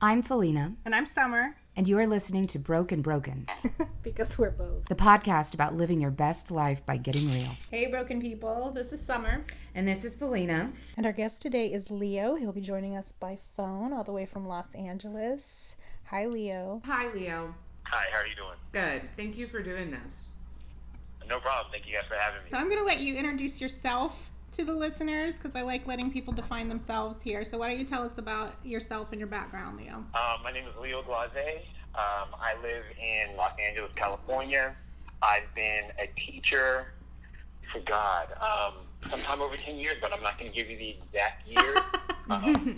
I'm Felina. And I'm Summer. And you are listening to Broken Broken. Because we're both. The podcast about living your best life by getting real. Hey, broken people. This is Summer. And this is Felina. And our guest today is Leo. He'll be joining us by phone all the way from Los Angeles. Hi, Leo. Hi, Leo. Hi, how are you doing? Good. Thank you for doing this. No problem. Thank you guys for having me. So I'm going to let you introduce yourself to the listeners because I like letting people define themselves here. So why don't you tell us about yourself and your background, Leo? My name is Leo Glaze. I live in Los Angeles, California. I've been a teacher for sometime over 10 years, but I'm not going to give you the exact year.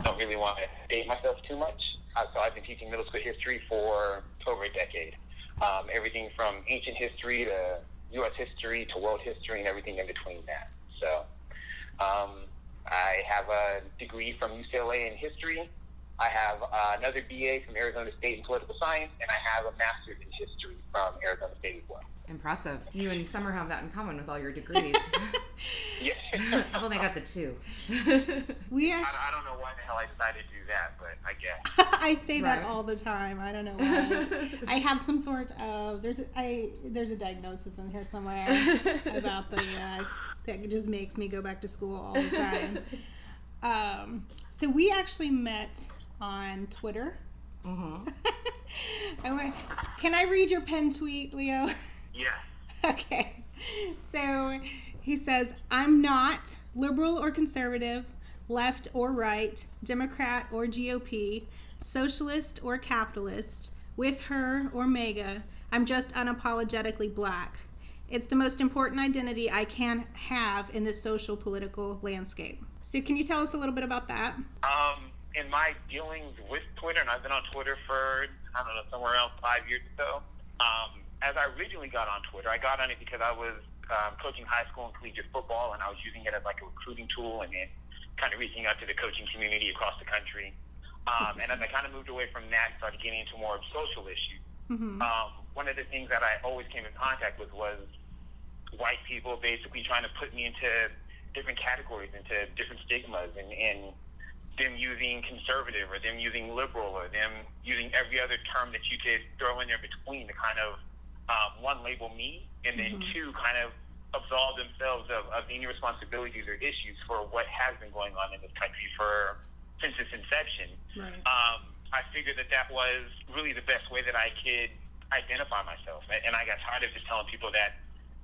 Don't really want to date myself too much. So I've been teaching middle school history for over a decade. Everything from ancient history to U.S. history to world history and everything in between that. So I have a degree from UCLA in history. I have another BA from Arizona State in political science, and I have a master's in history from Arizona State as well. Impressive. You and Summer have that in common with all your degrees. Yeah. I've only got the two. I don't know why the hell I decided to do that, but I guess. I say that all the time. I don't know why. I have some sort of there's a diagnosis in here somewhere about that just makes me go back to school all the time. So we actually met on Twitter. Mm-hmm. Can I read your pen tweet, Leo? Yeah. Okay. So he says, I'm not liberal or conservative, left or right, Democrat or GOP, socialist or capitalist, with her or MAGA. I'm just unapologetically black. It's the most important identity I can have in this social political landscape. So can you tell us a little bit about that? In my dealings with Twitter, and I've been on Twitter for, somewhere around 5 years or so, as I originally got on Twitter, I got on it because I was coaching high school and collegiate football, and I was using it as like a recruiting tool and then kind of reaching out to the coaching community across the country. And as I kind of moved away from that and started getting into more of social issues, one of the things that I always came in contact with was white people basically trying to put me into different categories, into different stigmas, and them using conservative or them using liberal or them using every other term that you could throw in there between to kind of, one, label me, and then two, kind of absolve themselves of any responsibilities or issues for what has been going on in this country since its inception. Right. I figured that was really the best way that I could identify myself. And I got tired of just telling people that,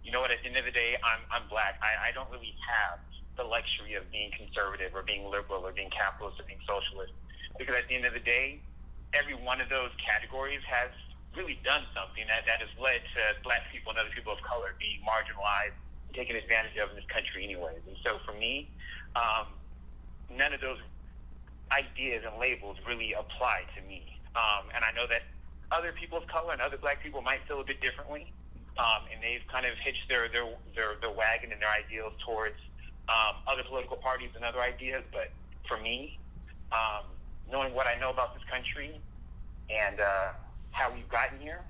you know what, at the end of the day, I'm black. I don't really have the luxury of being conservative or being liberal or being capitalist or being socialist. Because at the end of the day, every one of those categories has really done something that has led to black people and other people of color being marginalized and taken advantage of in this country anyways. And so for me, none of those ideas and labels really apply to me. And I know that other people of color and other black people might feel a bit differently. And they've kind of hitched their wagon and their ideals towards other political parties and other ideas. But for me, knowing what I know about this country and how we've gotten here,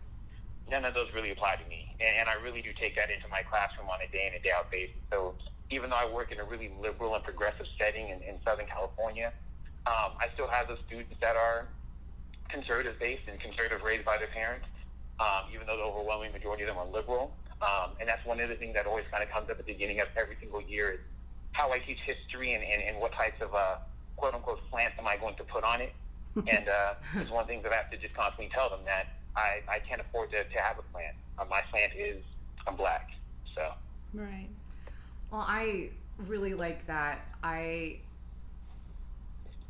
none of those really apply to me. And I really do take that into my classroom on a day in and day out basis. So even though I work in a really liberal and progressive setting in Southern California, I still have those students that are conservative based and conservative raised by their parents. Even though the overwhelming majority of them are liberal. And that's one of the things that always kind of comes up at the beginning of every single year is how I teach history and what types of quote-unquote slants am I going to put on it. And it's one of the things that I have to just constantly tell them that I can't afford to have a slant. My slant is I'm black. So. Right. Well, I really like that. I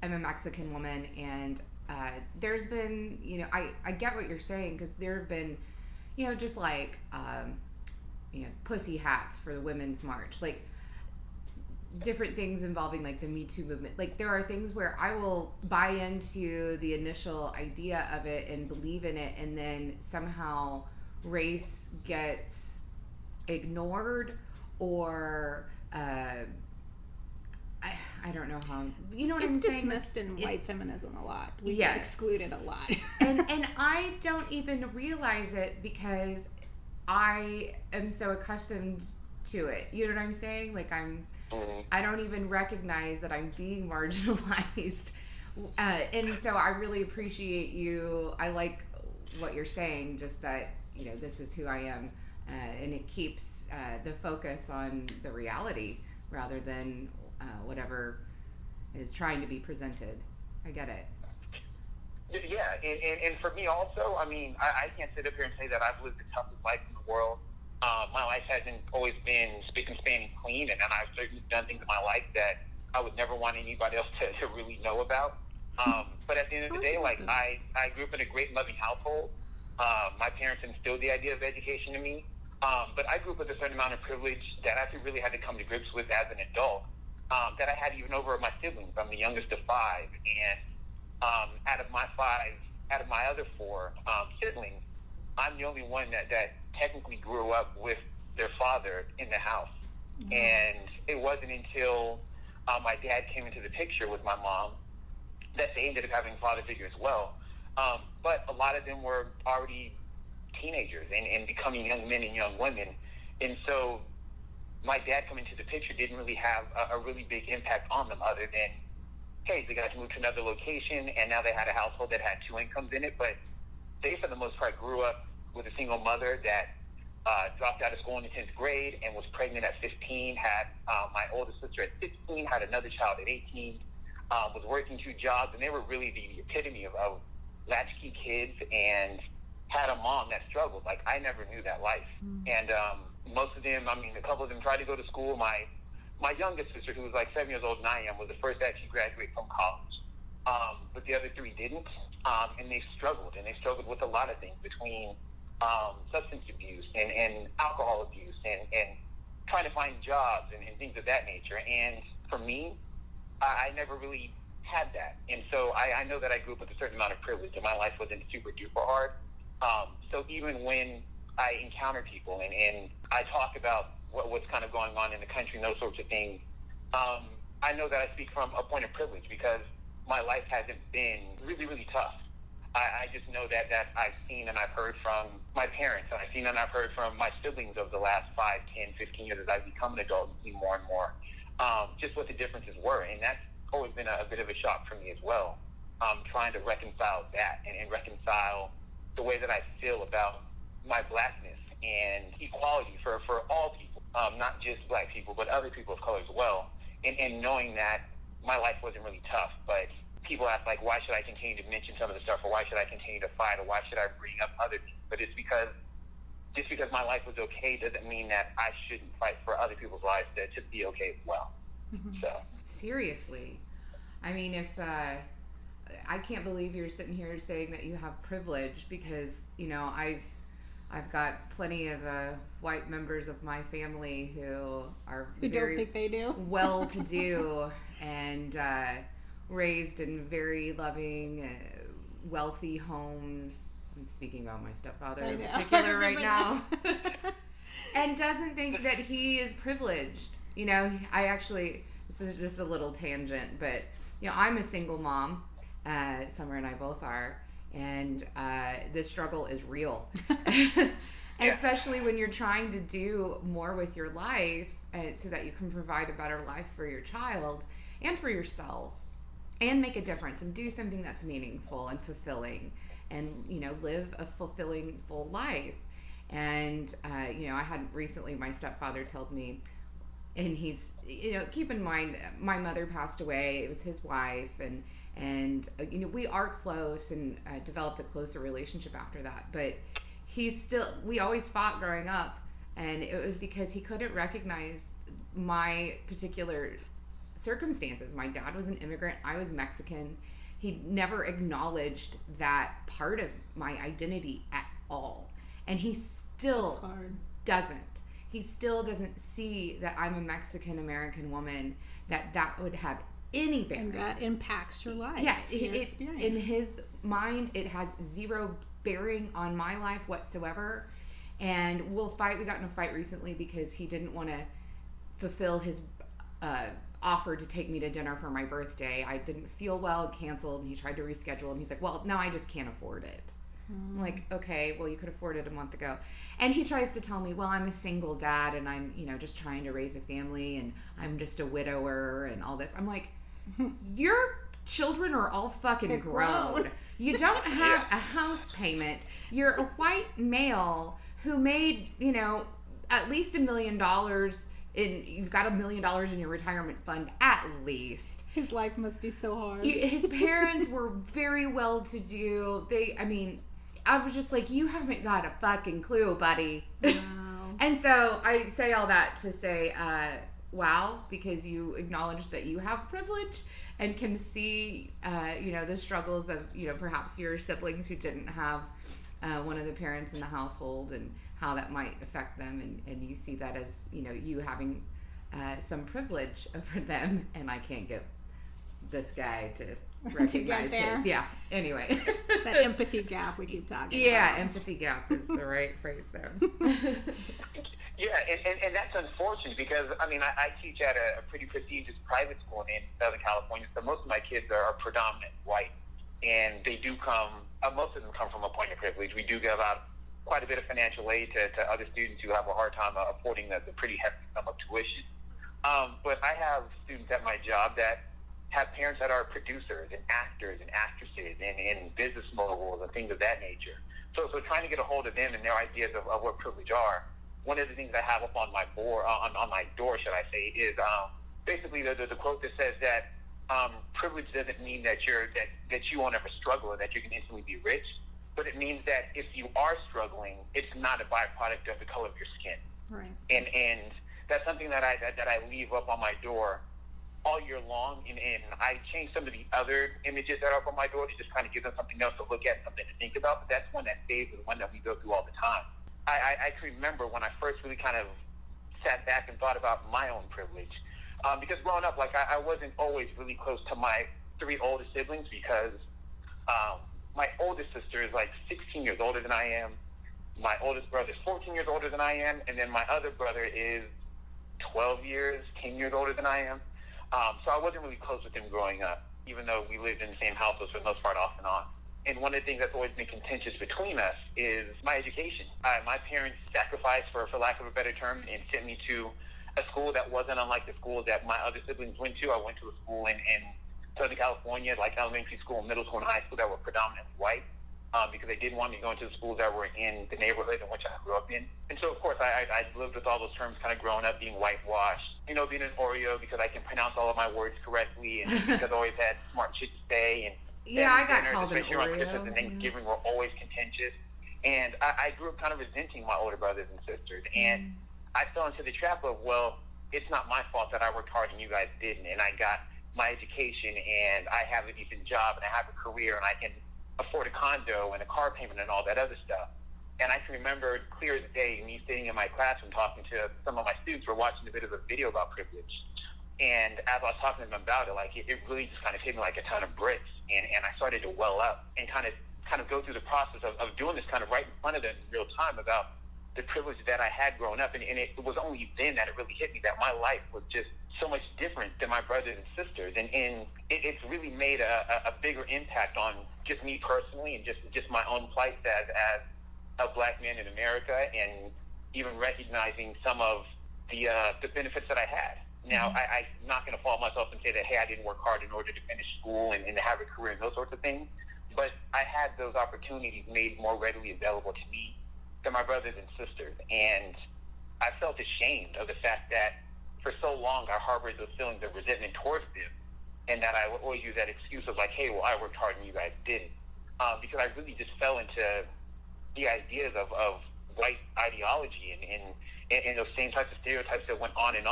am a Mexican woman, and there's been, I get what you're saying, because there have been, just like, pussy hats for the Women's March, like different things involving like the Me Too movement. Like there are things where I will buy into the initial idea of it and believe in it, and then somehow race gets ignored or I don't know how, you know what I'm saying? It's dismissed in white feminism a lot. We get excluded a lot. and I don't even realize it because I am so accustomed to it. You know what I'm saying? Like I don't even recognize that I'm being marginalized And so I really appreciate you. I like what you're saying, just that, this is who I am. And it keeps the focus on the reality rather than whatever is trying to be presented. I get it. Yeah, and for me also, I can't sit up here and say that I've lived the toughest life in the world. My life hasn't always been spick and span and clean, and I've certainly done things in my life that I would never want anybody else to really know about. But at the end of the day, I grew up in a great, loving household. My parents instilled the idea of education in me. But I grew up with a certain amount of privilege that I really had to come to grips with as an adult, that I had even over my siblings. I'm the youngest of five, and out of my other four siblings, I'm the only one that technically grew up with their father in the house. Mm-hmm. And it wasn't until my dad came into the picture with my mom that they ended up having a father figure as well. But a lot of them were already teenagers and becoming young men and young women. And so my dad coming into the picture didn't really have a really big impact on them, other than, hey, they got to move to another location, and now they had a household that had two incomes in it. But they, for the most part, grew up with a single mother that dropped out of school in the 10th grade and was pregnant at 15, had my oldest sister at 16, had another child at 18, was working two jobs, and they were really the epitome of latchkey kids, and had a mom that struggled. Like, I never knew that life. Mm-hmm. And most of them, a couple of them tried to go to school. My youngest sister, who was like 7 years older than I am, was the first to actually graduate from college. But the other three didn't. And they struggled with a lot of things, between substance abuse and alcohol abuse and trying to find jobs and things of that nature. And for me, I never really had that. And so I know that I grew up with a certain amount of privilege, and my life wasn't super duper hard. So even when I encounter people and I talk about what's kind of going on in the country and those sorts of things, I know that I speak from a point of privilege, because my life hasn't been really, really tough. I just know that I've seen and I've heard from my parents, and I've seen and I've heard from my siblings over the last 5, 10, 15 years as I've become an adult and seen more and more just what the differences were. And that's always been a bit of a shock for me as well, trying to reconcile that and reconcile the way that I feel about my blackness and equality for all people, not just black people, but other people of color as well. And knowing that my life wasn't really tough, but people ask, like, why should I continue to mention some of the stuff, or why should I continue to fight, or why should I bring up other things? But it's because just because my life was okay doesn't mean that I shouldn't fight for other people's lives to be okay as well. Mm-hmm. So seriously, if I can't believe you're sitting here saying that you have privilege, because I've got plenty of white members of my family who are who don't think they do well-to-do and raised in very loving, wealthy homes. I'm speaking about my stepfather in particular right now. And doesn't think that he is privileged. This is just a little tangent, but I'm a single mom. Summer and I both are. And the struggle is real. Especially when you're trying to do more with your life so that you can provide a better life for your child and for yourself, and make a difference and do something that's meaningful and fulfilling, and live a fulfilling, full life. And I had recently, my stepfather told me, and he's, keep in mind, my mother passed away. It was his wife, and we are close and developed a closer relationship after that. But we always fought growing up, and it was because he couldn't recognize my particular circumstances. My dad was an immigrant. I was Mexican. He never acknowledged that part of my identity at all. And he still doesn't. He still doesn't see that I'm a Mexican American woman, that would have any bearing. And that impacts your life. Yeah, in his mind, it has zero bearing on my life whatsoever. And we'll fight. We got in a fight recently because he didn't want to fulfill his offer to take me to dinner for my birthday. I didn't feel well, canceled, and he tried to reschedule, and he's like, well, now I just can't afford it. I'm like, okay, well, you could afford it a month ago. And he tries to tell me, well, I'm a single dad, and I'm, just trying to raise a family, and I'm just a widower and all this. I'm like, you're children are all fucking They're grown. You don't have a house payment. You're a white male who made, at least $1 million you've got $1 million in your retirement fund at least. His life must be so hard. His parents were very well to do. I was just like, you haven't got a fucking clue, buddy. Wow. And so I say all that to say, wow, because you acknowledge that you have privilege and can see, the struggles of, perhaps your siblings who didn't have one of the parents in the household and how that might affect them. And you see that as, you having some privilege over them. And I can't get this guy to recognize his. Yeah, anyway. That empathy gap we keep talking about. Yeah, empathy gap is the right phrase there. Yeah, and that's unfortunate because, I teach at a pretty prestigious private school in Southern California, so most of my kids are predominant white, and they do most of them come from a point of privilege. We do give out quite a bit of financial aid to other students who have a hard time affording the pretty hefty sum of tuition. But I have students at my job that have parents that are producers and actors and actresses and business moguls and things of that nature. So trying to get a hold of them and their ideas of what privilege are. One of the things I have up on my board, on my door, should I say, is basically the quote that says that privilege doesn't mean that you won't ever struggle or that you can instantly be rich, but it means that if you are struggling, it's not a byproduct of the color of your skin. Right. And that's something that I leave up on my door all year long, and I change some of the other images that are up on my door to just kind of give them something else to look at, something to think about, but that's one that stays with the one that we go through all the time. I can remember when I first really kind of sat back and thought about my own privilege. Because growing up, I wasn't always really close to my 3 oldest siblings because my oldest sister is 16 years older than I am. My oldest brother is 14 years older than I am. And then my other brother is 10 years older than I am. So I wasn't really close with them growing up, even though we lived in the same household for the most part off and on. And one of the things that's always been contentious between us is my education. My parents sacrificed, for lack of a better term, and sent me to a school that wasn't unlike the schools that my other siblings went to. I went to a school in Southern California, elementary school, middle school, and high school that were predominantly white, because they didn't want me going to the schools that were in the neighborhood in which I grew up in. And so, of course, I lived with all those terms kind of growing up, being whitewashed, being an Oreo because I can pronounce all of my words correctly, and because I always had smart shit to say, and yeah, I got dinners, called an especially around Oreo. Christmas and Thanksgiving, were always contentious. And I grew up kind of resenting my older brothers and sisters. And I fell into the trap of, well, it's not my fault that I worked hard and you guys didn't. And I got my education and I have a decent job and I have a career and I can afford a condo and a car payment and all that other stuff. And I can remember clear as day me sitting in my classroom talking to some of my students who were watching a bit of a video about privilege. And as I was talking to them about it, it really just kind of hit me like a ton of bricks. And I started to well up and kind of go through the process of doing this kind of right in front of them in real time about the privilege that I had growing up. And it was only then that it really hit me that my life was just so much different than my brothers and sisters. And it's really made a bigger impact on just me personally and just my own plight as a black man in America, and even recognizing some of the benefits that I had. Now, I'm not going to fault myself and say that, hey, I didn't work hard in order to finish school and to have a career and those sorts of things, but I had those opportunities made more readily available to me than my brothers and sisters, and I felt ashamed of the fact that for so long I harbored those feelings of resentment towards them, and that I would always use that excuse of hey, well, I worked hard and you guys didn't, because I really just fell into the ideas of white ideology and those same types of stereotypes that went on, and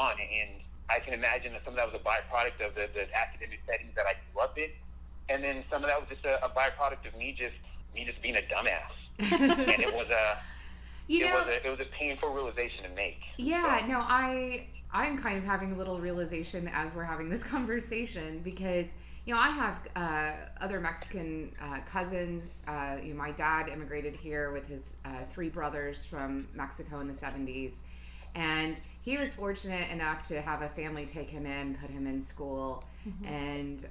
I can imagine that some of that was a byproduct of the academic settings that I grew up in, and then some of that was just a byproduct of me just being a dumbass. And it was a painful realization to make. Yeah, so. No, I'm kind of having a little realization as we're having this conversation because I have other Mexican cousins. My dad immigrated here with his 3 brothers from Mexico in the 70s, and he was fortunate enough to have a family take him in, put him in school, and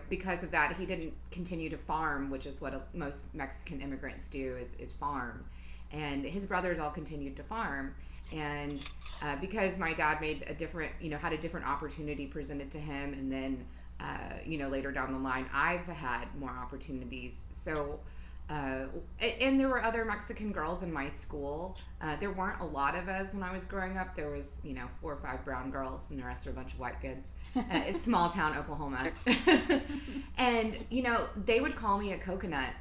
because of that, he didn't continue to farm, which is what most Mexican immigrants do is farm, and his brothers all continued to farm, and because my dad made had a different opportunity presented to him, and then later down the line, I've had more opportunities. So, and there were other Mexican girls in my school. There weren't a lot of us when I was growing up. There was, 4 or 5 brown girls, and the rest were a bunch of white kids. It's small town Oklahoma. And, they would call me a coconut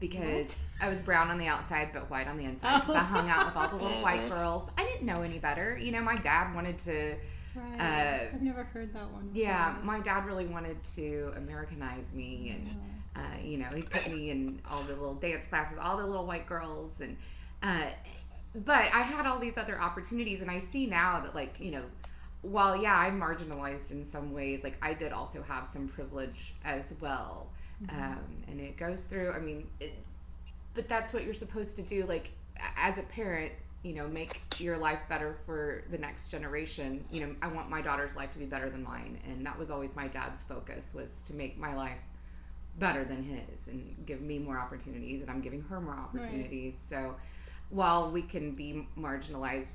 because I was brown on the outside but white on the inside, because I hung out with all the little white girls. But I didn't know any better. My dad wanted to... Right. I've never heard that one before. Yeah, my dad really wanted to Americanize me, and he put me in all the little dance classes, all the little white girls, and but I had all these other opportunities, and I see now that, like, while I'm marginalized in some ways, like, I did also have some privilege as well, and it goes through. I mean, but that's what you're supposed to do, like, as a parent. Make your life better for the next generation. I want my daughter's life to be better than mine. And that was always my dad's focus, was to make my life better than his and give me more opportunities. And I'm giving her more opportunities. Right. So while we can be marginalized,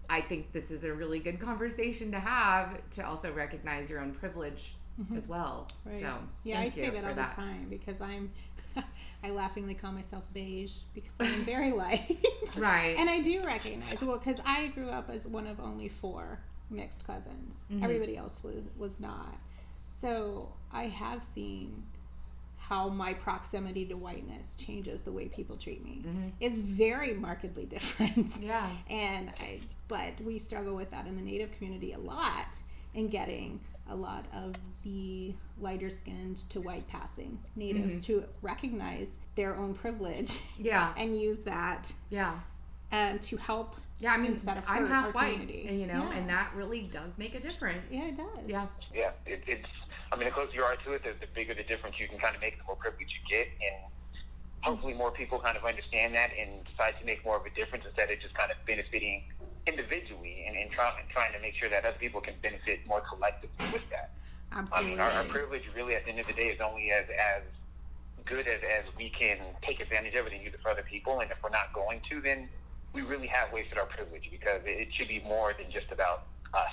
I think this is a really good conversation to have, to also recognize your own privilege as well. Right. So yeah, I say that all the time, because I laughingly call myself beige because I'm very light. Right. And I do recognize, because I grew up as one of only 4 mixed cousins. Everybody else was not. So I have seen how my proximity to whiteness changes the way people treat me. It's very markedly different. Yeah. But we struggle with that in the Native community a lot, in getting a lot of the lighter skinned to white passing natives to recognize their own privilege and use that to help instead of hurt I'm half our white, community. And that really does make a difference. Yeah, it does. Yeah, it's the closer you are to it, the bigger the difference you can kind of make, the more privilege you get, and hopefully more people kind of understand that and decide to make more of a difference, instead of just kind of benefiting individually and trying to make sure that other people can benefit more collectively with that. Absolutely. Our privilege really, at the end of the day, is only as good as we can take advantage of it and use it for other people. And if we're not going to, then we really have wasted our privilege, because it should be more than just about us.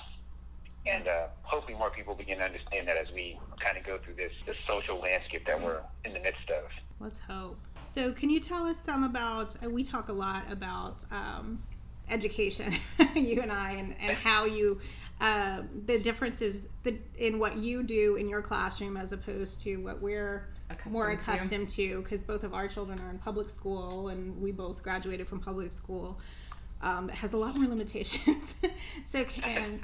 And hopefully more people begin to understand that as we kind of go through this social landscape that we're in the midst of. Let's hope. So can you tell us some about, we talk a lot about education, you and I, and how you, the differences in what you do in your classroom as opposed to what we're more accustomed to, because both of our children are in public school, and we both graduated from public school. That has a lot more limitations.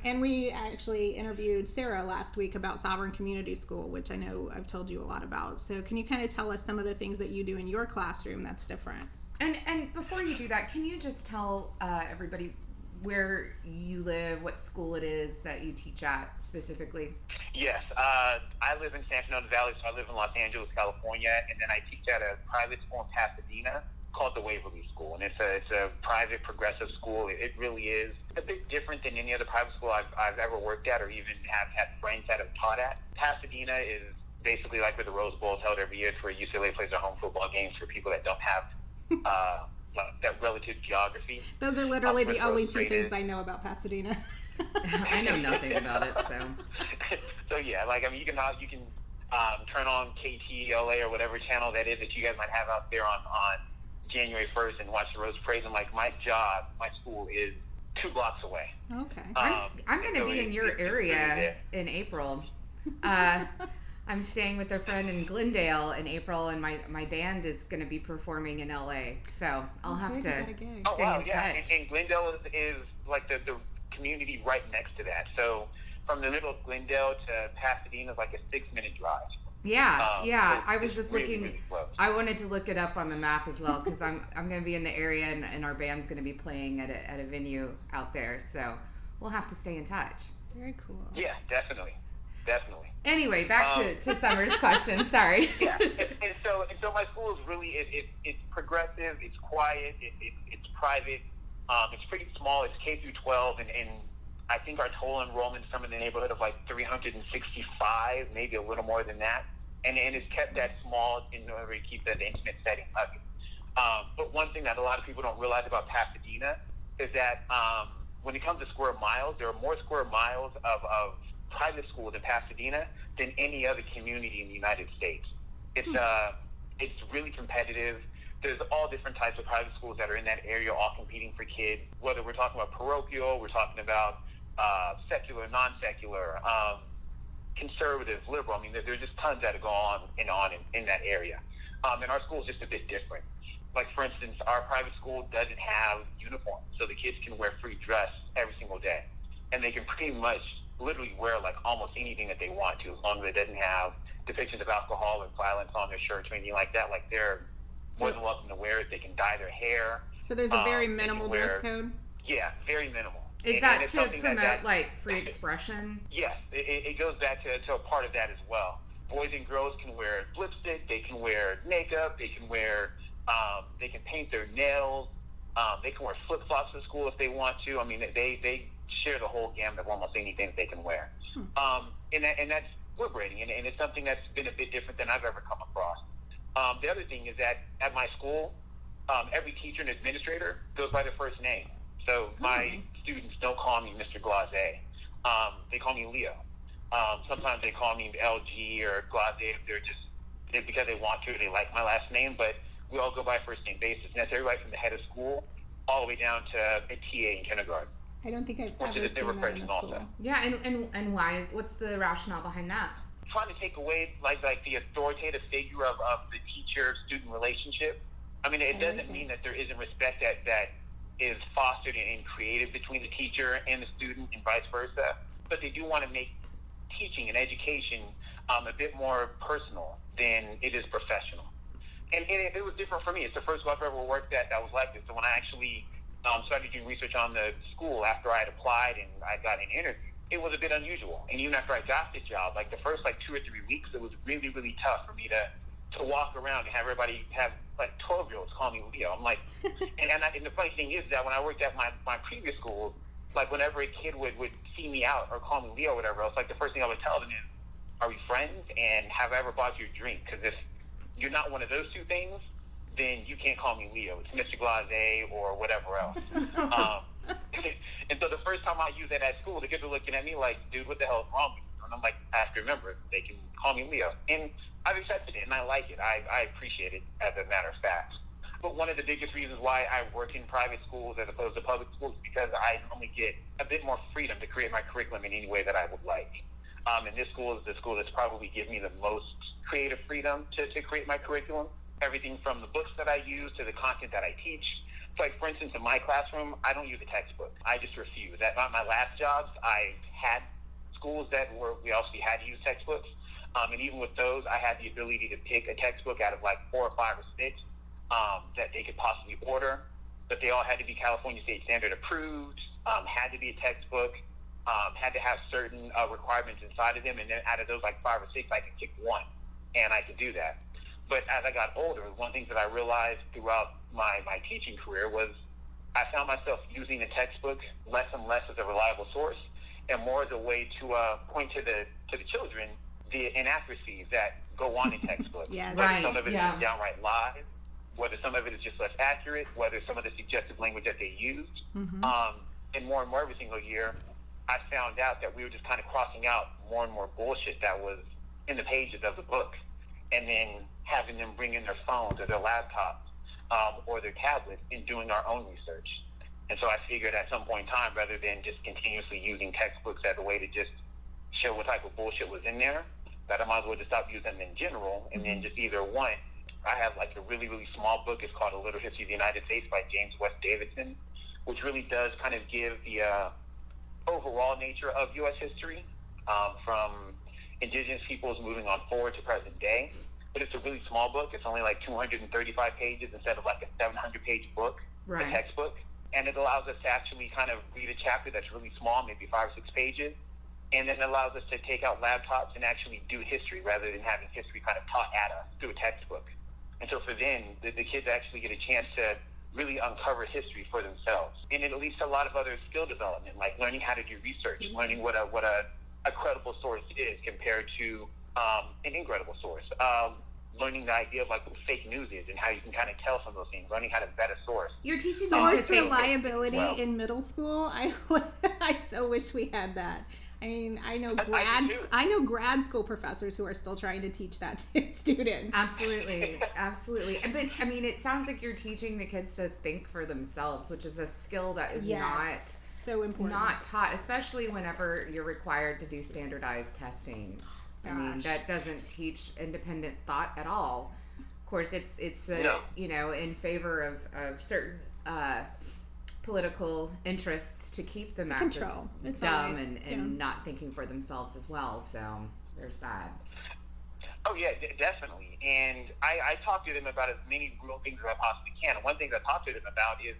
And we actually interviewed Sarah last week about Sovereign Community School, which I know I've told you a lot about. So can you kind of tell us some of the things that you do in your classroom that's different? And before you do that, can you just tell everybody where you live, what school it is that you teach at specifically? Yes, I live in San Fernando Valley, so I live in Los Angeles, California, and then I teach at a private school in Pasadena called the Waverly School, and it's a private progressive school. It really is a bit different than any other private school I've ever worked at, or even have had friends that have taught at. Pasadena is basically like where the Rose Bowl is held every year. It's where UCLA plays their home football games for people that don't have that relative geography. Those are literally the only 2 things I know about Pasadena. I know nothing about it, so. So yeah, you can turn on KTLA or whatever channel that is that you guys might have out there on January 1st and watch the Rose Parade. And my school is 2 blocks away. Okay. I'm going to be in your area in April. I'm staying with a friend in Glendale in April, and my band is going to be performing in LA. So I'll have to stay in touch. And Glendale is like the community right next to that. So from the middle of Glendale to Pasadena is like a 6-minute drive. Yeah. I was just really, looking. really close. I wanted to look it up on the map as well, because I'm going to be in the area, and our band's going to be playing at a venue out there. So we'll have to stay in touch. Very cool. Yeah, definitely. Anyway, back to Summer's question. Sorry. Yeah, and so my school is really it's progressive, it's quiet, it's private, it's pretty small. It's K through 12, and I think our total enrollment is somewhere in the neighborhood of like 365, maybe a little more than that. And it's kept that small in order to keep the intimate setting of it. But one thing that a lot of people don't realize about Pasadena is that when it comes to square miles, there are more square miles of private schools in Pasadena than any other community in the United States. It's really competitive. There's all different types of private schools that are in that area, all competing for kids. Whether we're talking about parochial, we're talking about secular, non-secular, conservative, liberal. I mean, there's just tons that go on in that area. And our school is just a bit different. Like, for instance, our private school doesn't have uniforms, so the kids can wear free dress every single day. And they can pretty much literally wear, like, almost anything that they want to, as long as it doesn't have depictions of alcohol or violence on their shirts or anything like that. Like, they're more than welcome to wear it. They can dye their hair. So there's a very minimal dress code? Yeah, very minimal. Is that to promote, like, free expression? Yes, it goes back to a part of that as well. Boys and girls can wear lipstick, they can wear makeup, they can wear, they can paint their nails, they can wear flip-flops to school if they want to. I mean, they share the whole gamut of almost anything that they can wear. And that's liberating, and it's something that's been a bit different than I've ever come across. The other thing is that at my school, every teacher and administrator goes by their first name. So my students don't call me Mr. Glaze. They call me Leo. Sometimes they call me LG or Glaze if they're because they want to, they like my last name, but we all go by first name basis. And that's everybody from the head of school all the way down to a TA in kindergarten. I don't think I've ever seen that in a school. Yeah, and why what's the rationale behind that? Trying to take away like the authoritative figure of the teacher-student relationship. I mean, it doesn't mean that there isn't respect that is fostered and created between the teacher and the student and vice versa. But they do want to make teaching and education a bit more personal than it is professional. And it was different for me. It's the first school I've ever worked at that was like this. So when I actually started doing research on the school after I had applied and I got an interview, it was a bit unusual. And even after I got the job, like the first 2 or 3 weeks, it was really, really tough for me to walk around and have everybody have 12-year-olds call me Leo. I'm like, and the funny thing is that when I worked at my previous school, like whenever a kid would see me out or call me Leo or whatever else, like the first thing I would tell them is, are we friends? And have I ever bought you a drink? Because if you're not one of those two things, then you can't call me Leo. It's Mr. Glaze or whatever else. And so the first time I used that at school, the kids were looking at me like, dude, what the hell is wrong with you? And I'm like, I have to remember, they can call me Leo. And I've accepted it, and I like it. I appreciate it, as a matter of fact. But one of the biggest reasons why I work in private schools as opposed to public schools is because I normally get a bit more freedom to create my curriculum in any way that I would like. And this school is the school that's probably given me the most creative freedom to create my curriculum. Everything from the books that I use to the content that I teach. So, like, for instance, in my classroom, I don't use a textbook. I just refuse. At my last jobs, I had schools we obviously had to use textbooks. And even with those, I had the ability to pick a textbook out of 4 or 5 or 6 that they could possibly order. But they all had to be California State Standard approved, had to be a textbook, had to have certain requirements inside of them. And then out of those 5 or 6, I could pick one, and I could do that. But as I got older, one thing that I realized throughout my teaching career was I found myself using the textbook less and less as a reliable source and more as a way to point to the children the inaccuracies that go on in textbooks. Yeah, whether right, some of it yeah. is downright lies, whether some of it is just less accurate, whether some of the suggestive language that they used. And more every single year, I found out that we were just kind of crossing out more and more bullshit that was in the pages of the book, and then having them bring in their phones or their laptops or their tablets and doing our own research. And so I figured at some point in time, rather than just continuously using textbooks as a way to just show what type of bullshit was in there, that I might as well just stop using them in general, and then just either one, I have a really, really small book. It's called A Little History of the United States by James West Davidson, which really does kind of give the overall nature of U.S. history from indigenous peoples moving on forward to present day. But it's a really small book. It's only 235 pages instead of a 700-page book, Right. a textbook. And it allows us to actually kind of read a chapter that's really small, maybe 5 or 6 pages, and then it allows us to take out laptops and actually do history rather than having history kind of taught at us through a textbook. And so for them, the kids actually get a chance to really uncover history for themselves. And it leads to a lot of other skill development, like learning how to do research, learning what a credible source is compared to an incredible source, learning the idea of what fake news is and how you can kind of tell some of those things, learning how to vet a source. You're teaching them to Source think. reliability in middle school. I so wish we had that. I mean, I know grad school professors who are still trying to teach that to students. Absolutely. But I mean, it sounds like you're teaching the kids to think for themselves, which is a skill that is so important. not taught, especially whenever you're required to do standardized testing. I mean, that doesn't teach independent thought at all. Of course, it's the in favor of certain political interests to keep the masses dumb and not thinking for themselves as well. So there's that. Oh yeah, definitely. And I talk to them about as many real things as I possibly can. And one thing I talk to them about is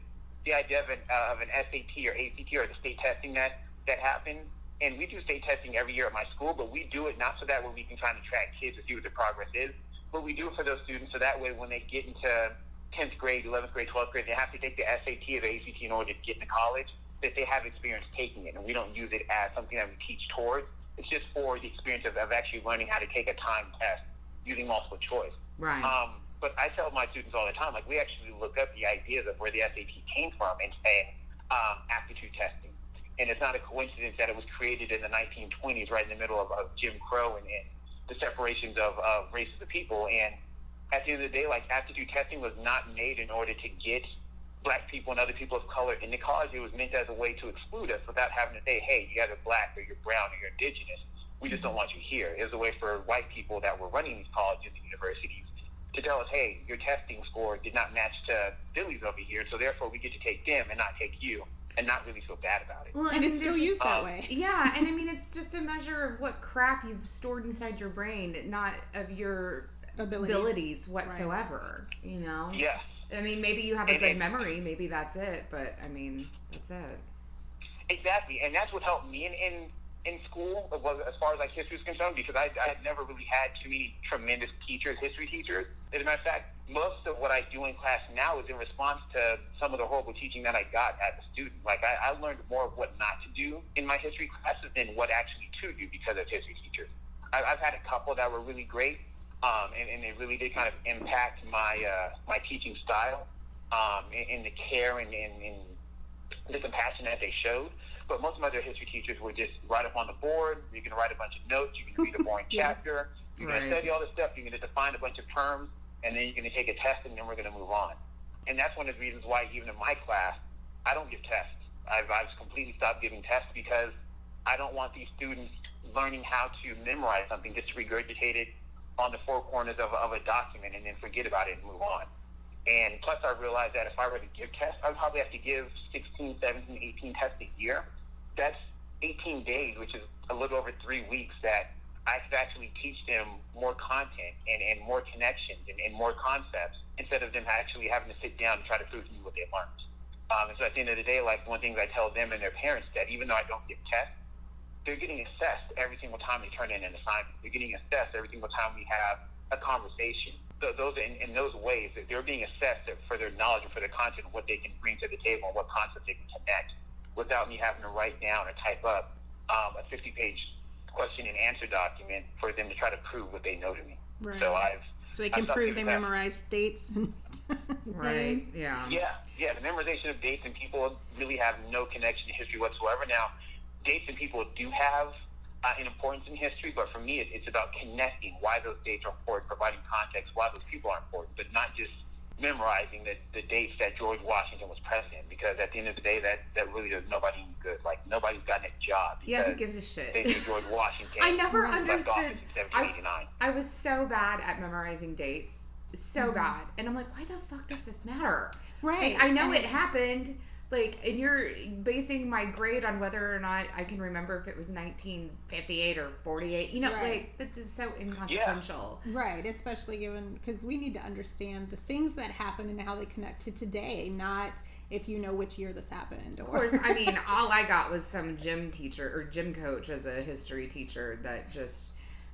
the idea of an SAT or ACT or the state testing that happens. And we do state testing every year at my school, but we do it not so that way we can try to track kids to see what their progress is, but we do it for those students so that way when they get into 10th grade, 11th grade, 12th grade, they have to take the SAT or the ACT in order to get into college, that they have experience taking it. And we don't use it as something that we teach towards. It's just for the experience of actually learning how to take a timed test using multiple choice. Right. But I tell my students all the time, like, we actually look up the ideas of where the SAT came from and aptitude testing. And it's not a coincidence that it was created in the 1920s, right in the middle of Jim Crow and the separations of races of people. And at the end of the day, like, aptitude testing was not made in order to get black people and other people of color into college. It was meant as a way to exclude us without having to say, hey, you're either black or you're brown or you're indigenous. We just don't want you here. It was a way for white people that were running these colleges and universities to tell us, hey, your testing score did not match to Billy's over here, so therefore we get to take them and not take you, and not really feel bad about it. Well, and it's still used that way. Yeah, and I mean, it's just a measure of what crap you've stored inside your brain, not of your abilities whatsoever, you know? Yes. I mean, maybe you have a good memory, maybe that's it, but I mean, that's it. Exactly, and that's what helped me in school, as far as like history is concerned, because I had never really had too many tremendous history teachers. As a matter of fact, most of what I do in class now is in response to some of the horrible teaching that I got as a student. Like, I learned more of what not to do in my history classes than what actually to do because of history teachers. I've had a couple that were really great, and they really did kind of impact my teaching style, in the care and the compassion that they showed. But most of my other history teachers were just write up on the board. You're going to write a bunch of notes. You're going to read a boring chapter. You're going to study all this stuff. You're going to define a bunch of terms, and then you're going to take a test, and then we're going to move on. And that's one of the reasons why even in my class, I don't give tests. I've completely stopped giving tests because I don't want these students learning how to memorize something just to regurgitate it on the four corners of a document and then forget about it and move on. And plus, I realized that if I were to give tests, I'd probably have to give 16, 17, 18 tests a year. That's 18 days, which is a little over 3 weeks, that I could actually teach them more content and more connections and more concepts instead of them actually having to sit down and try to prove to me what they learned. And so at the end of the day, like, one thing I tell them and their parents, that even though I don't give tests, they're getting assessed every single time they turn in an assignment. They're getting assessed every single time we have a conversation. So those, in those ways, they're being assessed for their knowledge and for their content, what they can bring to the table and what concepts they can connect, without me having to write down or type up a 50-page question and answer document for them to try to prove what they know to me. Right. So they can prove they memorized dates. Right. Yeah. Yeah. The memorization of dates and people really have no connection to history whatsoever. Now, dates and people do have an importance in history, but for me, it's about connecting why those dates are important, providing context why those people are important, but not just memorizing the dates that George Washington was president, because at the end of the day, that really does nobody any good. Like, nobody's gotten a job. Yeah, who gives a shit? They think George Washington I never left understood. office in 1789. I was so bad at memorizing dates. So bad. And I'm like, why the fuck does this matter? Right. Like, I know it happened. Like, and you're basing my grade on whether or not I can remember if it was 1958 or 48. You know, like, this is so inconsequential. Yeah. Right, especially given, because we need to understand the things that happen and how they connect to today, not if you know which year this happened. Or... Of course, I mean, all I got was some gym teacher or gym coach as a history teacher that just,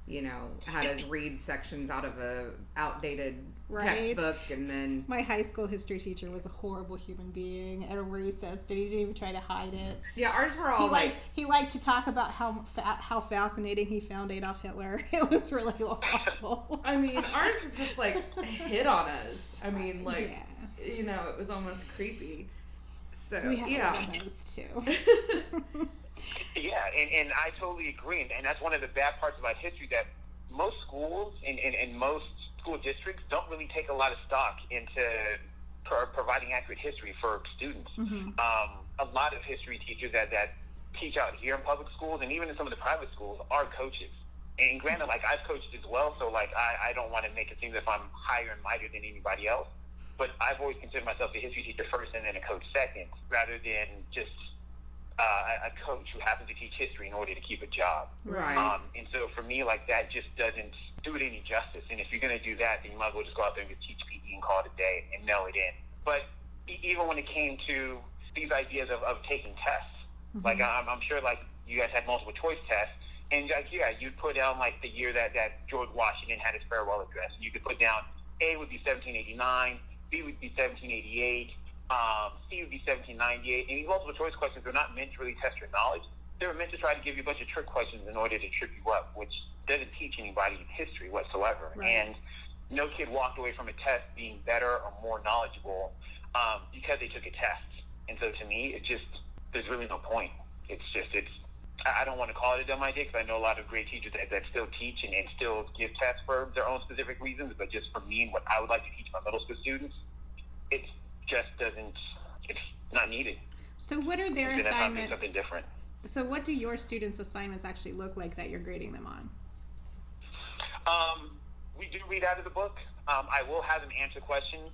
you know, had us read sections out of a outdated textbook, and then my high school history teacher was a horrible human being at a recess. He didn't even try to hide it. Yeah, ours were all he liked to talk about how fascinating he found Adolf Hitler. It was really awful. I mean, ours just like hit on us. I mean, like, you know, it was almost creepy. So we had one of those too. Yeah, and I totally agree. And that's one of the bad parts about history, that most schools and most school districts don't really take a lot of stock into providing accurate history for students. Mm-hmm. A lot of history teachers that teach out here in public schools and even in some of the private schools are coaches. And granted, like, I've coached as well, so like I don't want to make it seem as if I'm higher and mightier than anybody else. But I've always considered myself a history teacher first and then a coach second, rather than just a coach who happens to teach history in order to keep a job. Right. And so for me, like, that just doesn't do it any justice. And if you're going to do that, then you might as well just go out there and just teach PE and call it a day and mail it in. But even when it came to these ideas of taking tests, Mm-hmm. like, I'm sure, like, you guys had multiple choice tests. And, like, yeah, you'd put down, like, the year that George Washington had his farewell address. And you could put down A would be 1789, B would be 1788, C would be 1798. And these multiple choice questions are not meant to really test your knowledge. They were meant to try to give you a bunch of trick questions in order to trip you up, which doesn't teach anybody history whatsoever. Right. And no kid walked away from a test being better or more knowledgeable because they took a test. And so to me, it just, there's really no point. I don't want to call it a dumb idea, because I know a lot of great teachers that still teach and still give tests for their own specific reasons. But just for me and what I would like to teach my middle school students, it just doesn't, it's not needed. So what are their Something assignments? Something different. So what do your students' assignments actually look like that you're grading them on? We do read out of the book. I will have them answer questions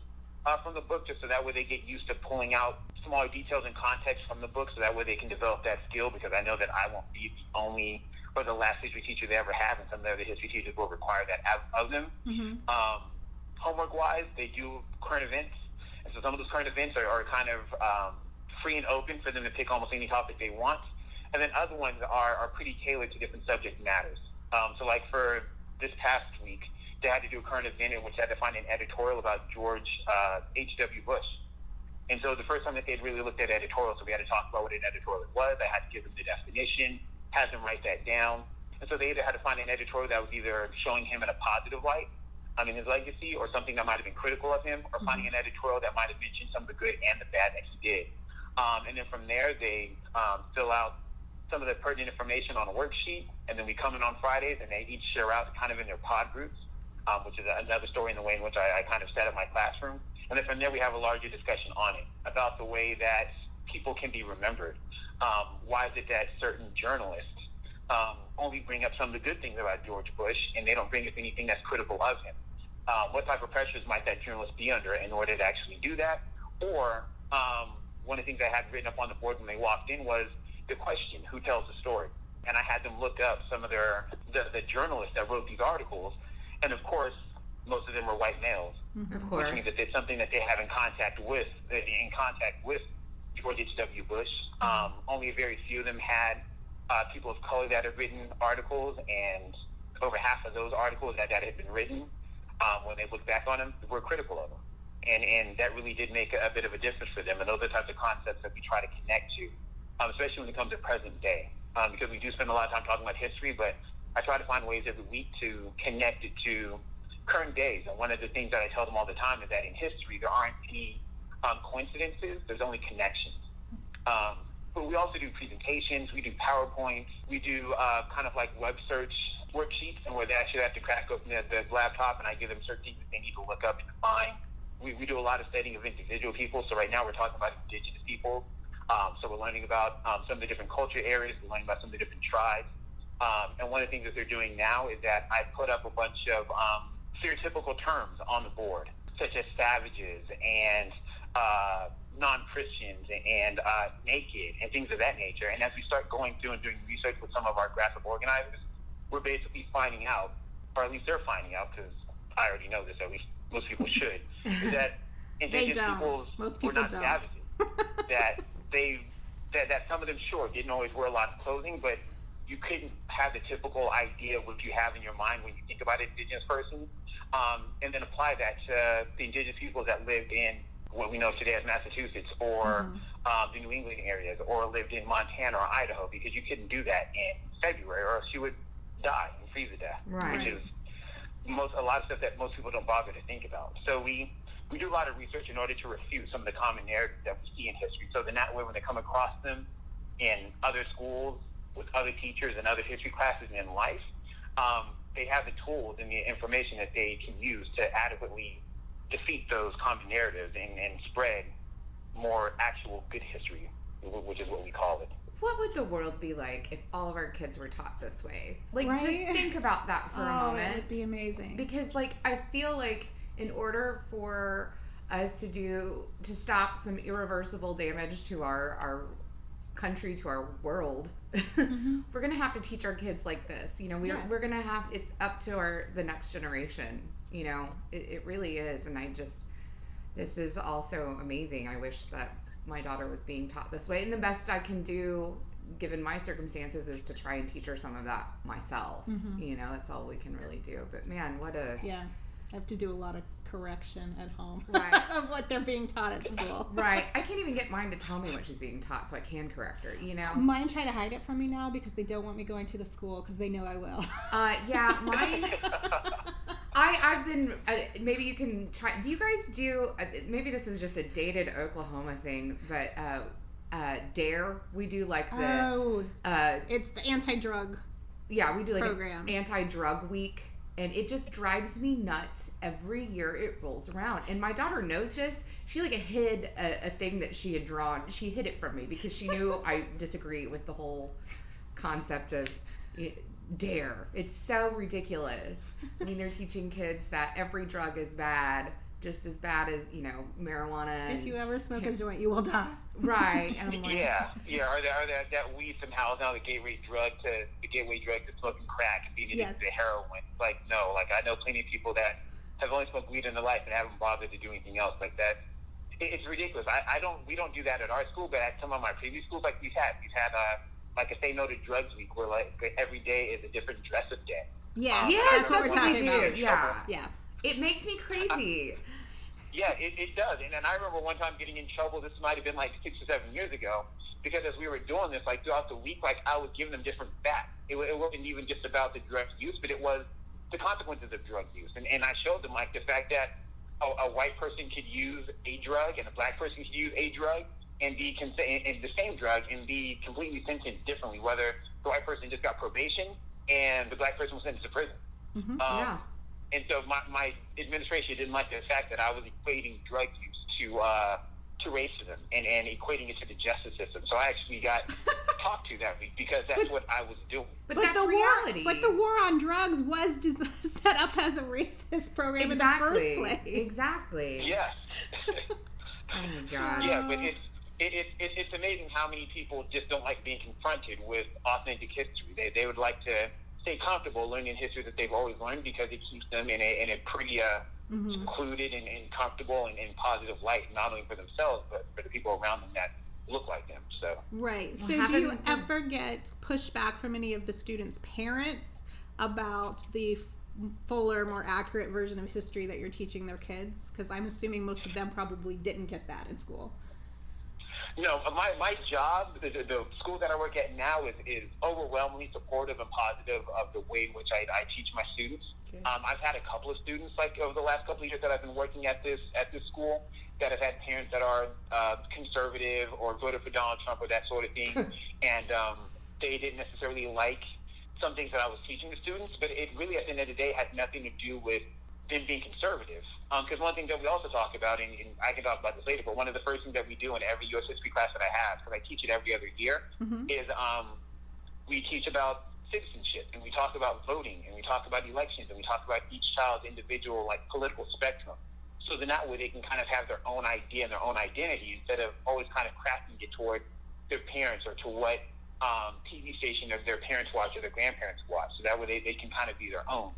from the book, just so that way they get used to pulling out smaller details and context from the book, so that way they can develop that skill, because I know that I won't be the only or the last history teacher they ever have, and some of the other history teachers will require that of them. Mm-hmm. Homework-wise, they do current events, and so some of those current events are kind of free and open for them to pick almost any topic they want, and then other ones are pretty tailored to different subject matters. So like for this past week, they had to do a current event in which they had to find an editorial about George H.W. Bush. And so the first time that they'd really looked at editorials, so we had to talk about what an editorial was. I had to give them the definition, had them write that down. And so they either had to find an editorial that was either showing him in a positive light, in his legacy, or something that might have been critical of him, or finding an editorial that might have mentioned some of the good and the bad that he did. And then from there, they fill out some of the pertinent information on a worksheet, and then we come in on Fridays, and they each share out kind of in their pod groups, which is another story in the way in which I kind of set up my classroom. And then from there, we have a larger discussion on it, about the way that people can be remembered. Why is it that certain journalists only bring up some of the good things about George Bush, and they don't bring up anything that's critical of him? What type of pressures might that journalist be under in order to actually do that? Or one of the things I had written up on the board when they walked in was the question, who tells the story? And I had them look up some of the journalists that wrote these articles, and of course, most of them were white males. Of course. Which means that it's something that they have in contact with George H.W. Bush. Only a very few of them had people of color that had written articles, and over half of those articles that had been written, when they look back on them, were critical of them. And that really did make a bit of a difference for them. And those are the types of concepts that we try to connect to, especially when it comes to present day. Because we do spend a lot of time talking about history, but I try to find ways every week to connect it to current days. And one of the things that I tell them all the time is that in history, there aren't any coincidences, there's only connections. But we also do presentations, we do PowerPoints, we do kind of like web search worksheets, and where they actually have to crack open the laptop, and I give them certain things that they need to look up and find. We do a lot of studying of individual people. So right now we're talking about indigenous people. So we're learning about some of the different culture areas, we're learning about some of the different tribes. And one of the things that they're doing now is that I put up a bunch of stereotypical terms on the board, such as savages and non-Christians and naked and things of that nature. And as we start going through and doing research with some of our graphic organizers, we're basically finding out, or at least they're finding out, because I already know this, at least most people should, is that indigenous peoples were not savages. that some of them, sure, didn't always wear a lot of clothing, but you couldn't have the typical idea of what you have in your mind when you think about an indigenous person, and then apply that to the indigenous peoples that lived in what we know today as Massachusetts, or the New England areas, or lived in Montana or Idaho, because you couldn't do that in February, or else you would die and freeze to death, which is a lot of stuff that most people don't bother to think about. So we do a lot of research in order to refute some of the common narratives that we see in history, so then that way when they come across them, in other schools with other teachers and other history classes and in life, they have the tools and the information that they can use to adequately defeat those common narratives and spread more actual good history, which is what we call it. What would the world be like if all of our kids were taught this way? Like, right? Just think about that for a moment. It would be amazing. Because, like, I feel like in order for us to stop some irreversible damage to our country, to our world, Mm-hmm. we're gonna have to teach our kids like this. You know, we're gonna have, it's up to the next generation. You know, it really is. And this is also amazing. I wish that my daughter was being taught this way, and the best I can do given my circumstances is to try and teach her some of that myself. Mm-hmm. You know, that's all we can really do. But man, I have to do a lot of correction at home Right. of what they're being taught at school. Right. I can't even get mine to tell me what she's being taught so I can correct her, you know? Mine try to hide it from me now because they don't want me going to the school because they know I will. Yeah, mine, I've been, maybe you can try, do you guys do, maybe this is just a dated Oklahoma thing, but DARE, we do like the, it's the AntiDrug yeah, we do like program. an anti-drug week. And it just drives me nuts every year it rolls around. And my daughter knows this. She like hid a thing that she had drawn. She hid it from me because she knew I disagree with the whole concept of DARE. It's so ridiculous. I mean, they're teaching kids that every drug is bad, just as bad as, you know, marijuana. If you ever smoke a joint, you will die. Right. And I'm like, Or that weed somehow is now the gateway drug to smoking crack and being addicted to heroin. It's like, no, like I know plenty of people that have only smoked weed in their life and haven't bothered to do anything else like that. It's ridiculous. We don't do that at our school, but at some of my previous schools, like we've had like a Say No to Drugs week where like every day is a different dress-up day. Yes, that's what we do. about. Yeah. It makes me crazy. Yeah, it does. And then I remember one time getting in trouble. This might have been like 6 or 7 years ago, because as we were doing this, like throughout the week, like I was giving them different facts. It wasn't even just about the drug use, but it was the consequences of drug use. And I showed them like the fact that a white person could use a drug and a black person could use a drug and be and the same drug and be completely sentenced differently. Whether the white person just got probation and the black person was sentenced to prison. Mm-hmm. And so my administration didn't like the fact that I was equating drug use to racism and equating it to the justice system. So I actually got talked to that week because that's what I was doing. But that's reality. But the war on drugs was set up as a racist program in the first place. Exactly. Yes. Oh my God. Yeah, but it's amazing how many people just don't like being confronted with authentic history. They would like to stay comfortable learning history that they've always learned because it keeps them in a pretty secluded and comfortable and positive light, not only for themselves but for the people around them that look like them. So right. So do you ever get pushback from any of the students' parents about the fuller, more accurate version of history that you're teaching their kids? Because I'm assuming most of them probably didn't get that in school. No, my job, the school that I work at now is overwhelmingly supportive and positive of the way in which I teach my students. Okay. I've had a couple of students, like over the last couple of years that I've been working at this school, that have had parents that are conservative or voted for Donald Trump or that sort of thing, and they didn't necessarily like some things that I was teaching the students, but it really, at the end of the day, had nothing to do with them being conservative. Because one thing that we also talk about, and I can talk about this later, but one of the first things that we do in every U.S. history class that I have, because I teach it every other year, is we teach about citizenship, and we talk about voting, and we talk about elections, and we talk about each child's individual like political spectrum. So then that way they can kind of have their own idea and their own identity instead of always kind of crafting it toward their parents or to what TV station their parents watch or their grandparents watch. So that way they can kind of be their own.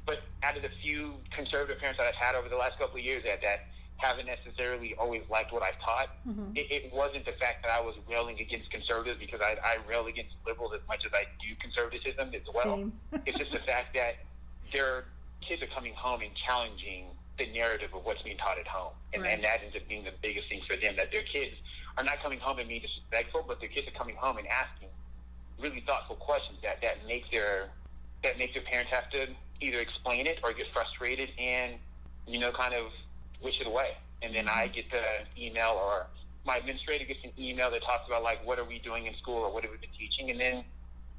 But out of the few conservative parents that I've had over the last couple of years that haven't necessarily always liked what I've taught, it wasn't the fact that I was railing against conservatives, because I rail against liberals as much as I do conservatism as well. Same. It's just the fact that their kids are coming home and challenging the narrative of what's being taught at home. And that ends up being the biggest thing for them, that their kids are not coming home and being disrespectful, but their kids are coming home and asking really thoughtful questions that make their parents have to either explain it or get frustrated and, kind of wish it away. And then I get the email or my administrator gets an email that talks about like what are we doing in school or what have we been teaching, and then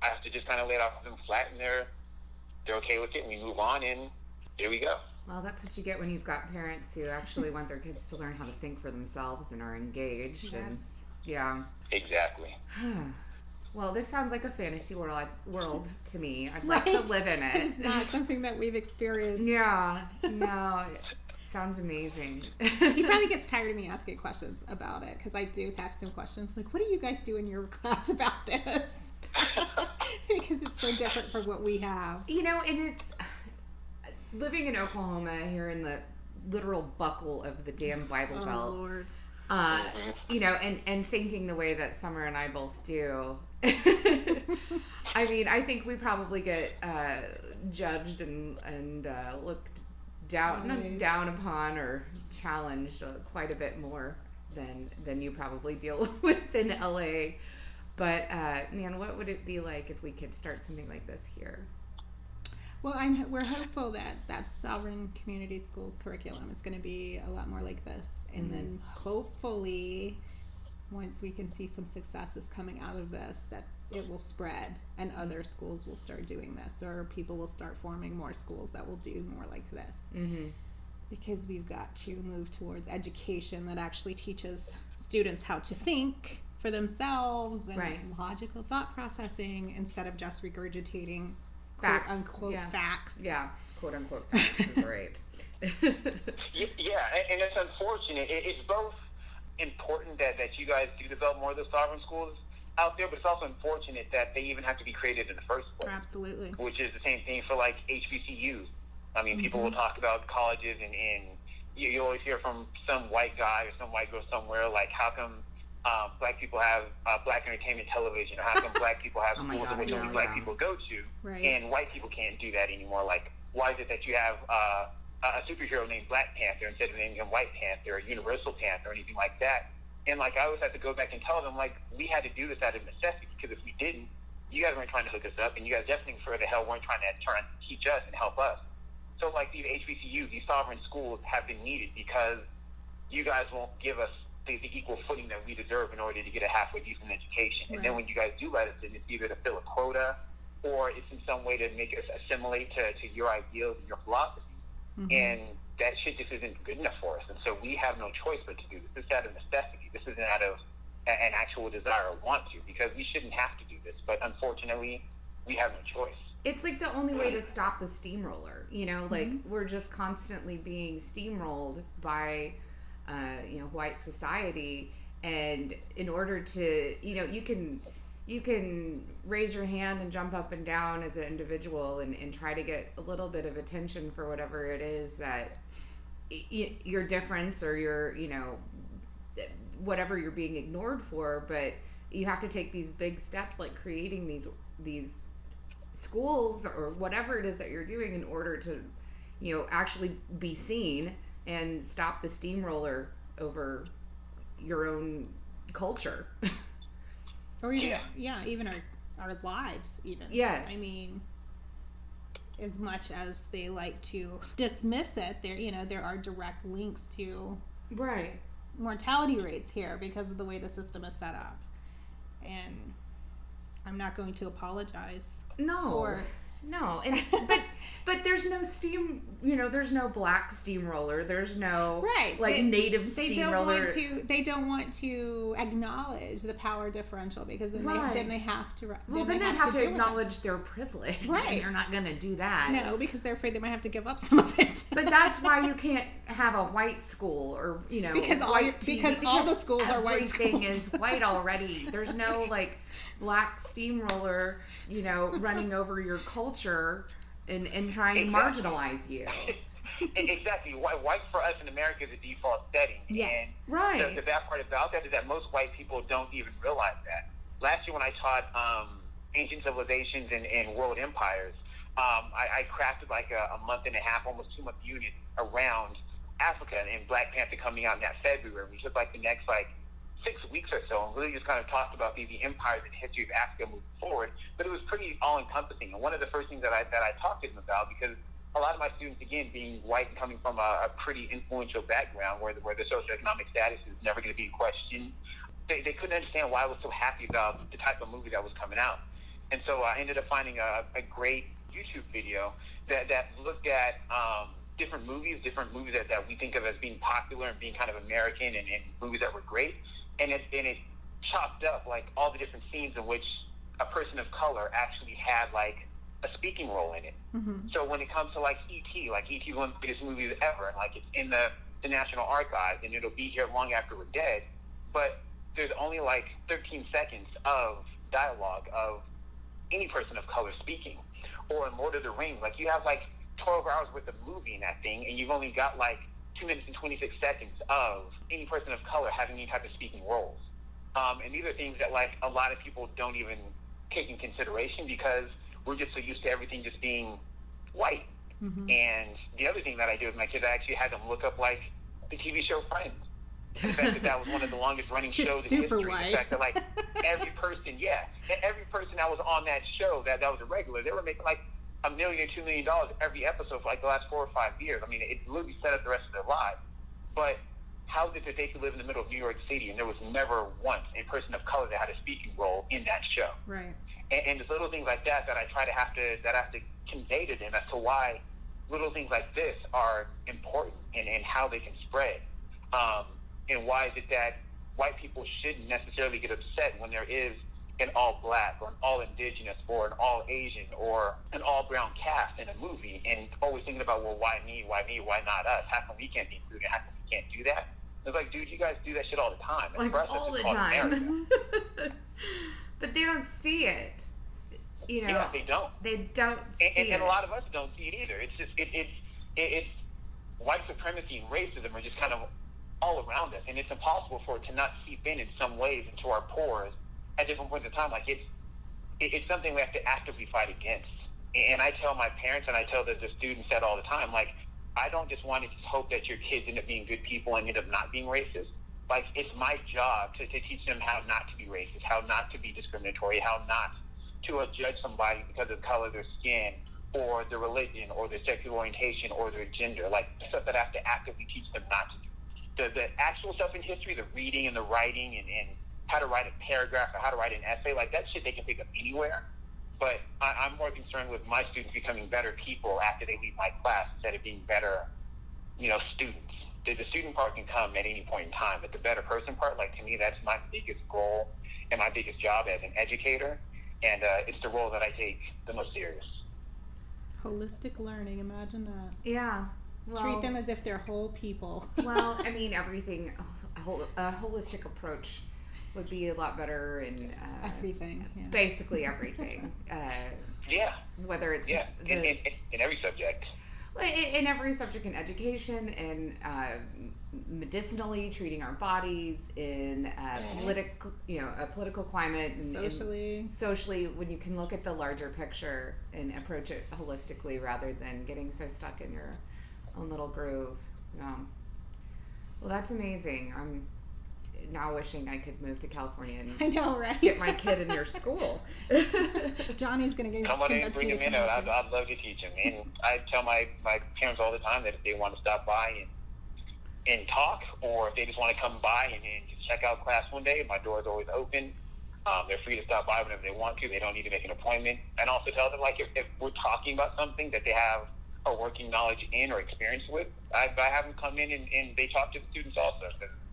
I have to just kind of lay it off them flat, and they're okay with it, and we move on, and there we go. Well, that's what you get when you've got parents who actually want their kids to learn how to think for themselves and are engaged. Yes. And yeah. Exactly. Well, this sounds like a fantasy world to me. I'd like to live in it. It's not something that we've experienced. Yeah, no, it sounds amazing. He probably gets tired of me asking questions about it, because I do text him questions like, what do you guys do in your class about this? Because it's so different from what we have. You know, and it's living in Oklahoma here in the literal buckle of the damn Bible Belt. Oh, Lord. You know, and thinking the way that Summer and I both do. I mean, I think we probably get judged and looked down upon or challenged quite a bit more than you probably deal with in LA. But man, what would it be like if we could start something like this here? Well, we're hopeful that Sovereign Community Schools curriculum is going to be a lot more like this. And then hopefully, once we can see some successes coming out of this, that it will spread and other schools will start doing this, or people will start forming more schools that will do more like this. Mm-hmm. Because we've got to move towards education that actually teaches students how to think for themselves and logical thought processing instead of just regurgitating facts. Quote unquote facts. Yeah, quote unquote facts is right. Yeah, and it's unfortunate. It's both important that you guys do develop more of the sovereign schools out there, but it's also unfortunate that they even have to be created in the first place. Absolutely. Which is the same thing for like HBCUs. I mean, people will talk about colleges, and you always hear from some white guy or some white girl somewhere like, how come black people have black entertainment television, or how come black people have schools in which only black people go to, and white people can't do that anymore? Like, why is it that you have a superhero named Black Panther instead of naming him White Panther or Universal Panther or anything like that? And like, I always have to go back and tell them, like, we had to do this out of necessity, because if we didn't, you guys weren't trying to hook us up, and you guys definitely for the hell weren't trying to teach us and help us. So like these HBCUs, these sovereign schools have been needed because you guys won't give us the equal footing that we deserve in order to get a halfway decent education. And then when you guys do let us in, it's either to fill a quota or it's in some way to make us assimilate to your ideals and your philosophy. And that shit just isn't good enough for us. And so we have no choice but to do this. This is out of necessity. This isn't out of an actual desire or want to, because we shouldn't have to do this. But unfortunately, we have no choice. It's like the only way to stop the steamroller, you know, like we're just constantly being steamrolled by, you know, white society. And in order to, you know, you can raise your hand and jump up and down as an individual and try to get a little bit of attention for whatever it is that your difference or your, you know, whatever you're being ignored for. But you have to take these big steps like creating these schools or whatever it is that you're doing in order to, you know, actually be seen and stop the steamroller over your own culture. Or even, even our lives even. Yes. I mean, as much as they like to dismiss it, there are direct links to mortality rates here because of the way the system is set up. And I'm not going to apologize. No, and but there's no steam, you know, there's no black steamroller, there's no native steamroller. They don't want to acknowledge the power differential, because then they have to. Well, then they'd have to acknowledge their privilege, and they're not going to do that. No, because they're afraid they might have to give up some of it. But that's why you can't have a white school, or you know, because all the schools are white schools. Everything is white already. There's no like black steamroller, you know, running over your culture and trying to marginalize you. Exactly. White for us in America is a default setting. Yes. And the bad part about that is that most white people don't even realize that. Last year when I taught ancient civilizations and world empires, I crafted like a month and a half, almost 2-month unit around Africa and Black Panther coming out in that February. We took like the next 6 weeks or so and really just kind of talked about the empires and history of Africa moving forward. But it was pretty all-encompassing. And one of the first things that I talked to them about, because a lot of my students, again, being white and coming from a pretty influential background where the socioeconomic status is never going to be questioned, they couldn't understand why I was so happy about the type of movie that was coming out. And so I ended up finding a great YouTube video that looked at different movies that we think of as being popular and being kind of American, and movies that were great. And it chopped up like all the different scenes in which a person of color actually had like a speaking role in it. Mm-hmm. So when it comes to like E.T., is one of the biggest movies ever, and like it's in the National Archives, and it'll be here long after we're dead. But there's only like 13 seconds of dialogue of any person of color speaking. Or in Lord of the Rings, like you have like 12 hours worth of movie in that thing, and you've only got like 2 minutes and 26 seconds of any person of color having any type of speaking roles. And these are things that like a lot of people don't even take in consideration because we're just so used to everything just being white. Mm-hmm. And the other thing that I did with my kids, I actually had them look up like the TV show Friends. The fact that was one of the longest running shows in history. White. The fact that like every person that was on that show that was a regular, they were making like $1 million, $2 million every episode for like the last 4 or 5 years. I mean, it literally set up the rest of their lives. But how is it that they could live in the middle of New York City and there was never once a person of color that had a speaking role in that show? Right. And there's little things like that I try to have to convey to them as to why little things like this are important and how they can spread. And why is it that white people shouldn't necessarily get upset when there is an all-black or an all-indigenous or an all-Asian or an all-brown cast in a movie, and always thinking about, well, why me, why not us? How come we can't be included? How come we can't do that? It's like, dude, you guys do that shit all the time. Like all the time. But they don't see it. You know, yeah, they don't. They don't see it. And a lot of us don't see it either. It's just it's white supremacy and racism are just kind of all around us, and it's impossible for it to not seep in some ways into our pores at different points in time. Like it's something we have to actively fight against. And I tell my parents and I tell the students that all the time. Like, I don't just want to just hope that your kids end up being good people and end up not being racist. Like, it's my job to teach them how not to be racist, how not to be discriminatory, how not to judge somebody because of the color of their skin or their religion or their sexual orientation or their gender. Like, stuff that I have to actively teach them not to do. The actual stuff in history, the reading and the writing and how to write a paragraph or how to write an essay, like that shit they can pick up anywhere. But I'm more concerned with my students becoming better people after they leave my class instead of being better, students. The student part can come at any point in time, but the better person part, like, to me, that's my biggest goal and my biggest job as an educator, and it's the role that I take the most serious. Holistic learning, imagine that. Yeah. Well, treat them as if they're whole people. Well, I mean, everything, a holistic approach would be a lot better in everything. Yeah. Basically everything. Yeah. Whether it's in every subject. In every subject, in education, in medicinally treating our bodies, in a political climate, and socially, when you can look at the larger picture and approach it holistically rather than getting so stuck in your own little groove. Well, that's amazing. I'm now wishing I could move to California and I know, right? Get my kid in your school. Johnny's gonna get. Come on in, bring him in. I'd love to teach him. And I tell my parents all the time that if they want to stop by and talk, or if they just want to come by and just check out class one day, my door is always open. They're free to stop by whenever they want to. They don't need to make an appointment. And also tell them, like, if we're talking about something that they have a working knowledge in or experience with, I have them come in and they talk to the students also.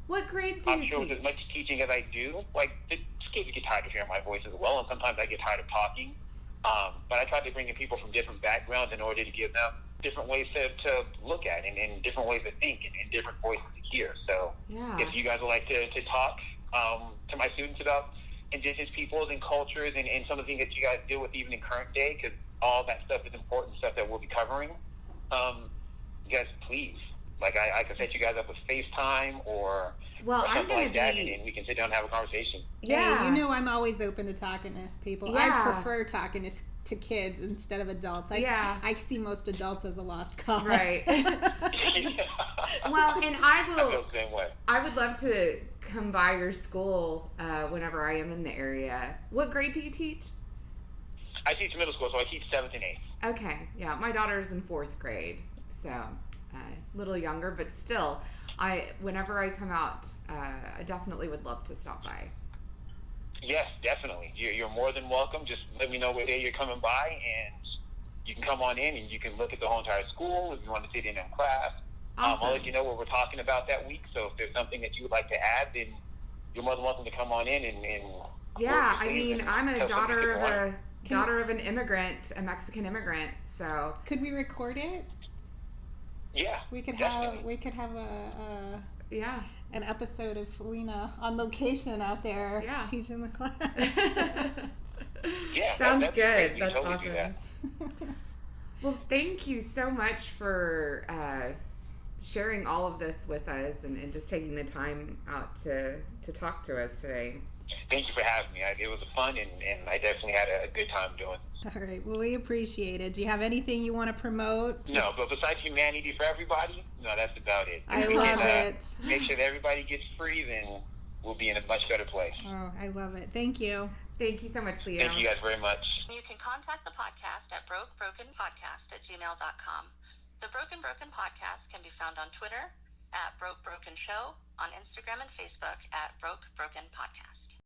What grade do you teach? I'm sure with as much teaching as I do, like, the kids get tired of hearing my voice as well, and sometimes I get tired of talking. But I try to bring in people from different backgrounds in order to give them different ways to look at and different ways to think and different voices to hear. So if you guys would like to talk to my students about indigenous peoples and cultures and some of the things that you guys deal with even in current day, because all that stuff is important stuff that we'll be covering, you guys, please. Like, I can set you guys up with FaceTime or something like that, and we can sit down and have a conversation. Yeah. Hey, I'm always open to talking to people. Yeah. I prefer talking to kids instead of adults. I see most adults as a lost cause. Right. Well, and I feel the same way. I would love to come by your school whenever I am in the area. What grade do you teach? I teach middle school, so I teach 7th and 8th. Okay, yeah, my daughter's in 4th grade, so a little younger, but still, whenever I come out, I definitely would love to stop by. Yes, definitely. You're more than welcome. Just let me know what day you're coming by, and you can come on in and you can look at the whole entire school if you want to sit in class. Awesome. I'll let you know what we're talking about that week. So if there's something that you would like to add, then you're more than welcome to come on in and yeah, I mean, I'm a daughter of an immigrant, a Mexican immigrant. So could we record it? Yeah, we could definitely. have a yeah, an episode of Felina on location out there teaching the class. Yeah, sounds good. That's totally awesome. Do that. Well, thank you so much for sharing all of this with us and just taking the time out to talk to us today. Thank you for having me. It was fun, and I definitely had a good time doing it. All right. Well, we appreciate it. Do you have anything you want to promote? No, but besides humanity for everybody, no, that's about it. I love it. Make sure that everybody gets free, then we'll be in a much better place. Oh, I love it. Thank you. Thank you so much, Leo. Thank you guys very much. You can contact the podcast at brokebrokenpodcast@gmail.com. The Broken Podcast can be found on Twitter @BrokeBrokenShow, on Instagram and Facebook @BrokeBrokenPodcast.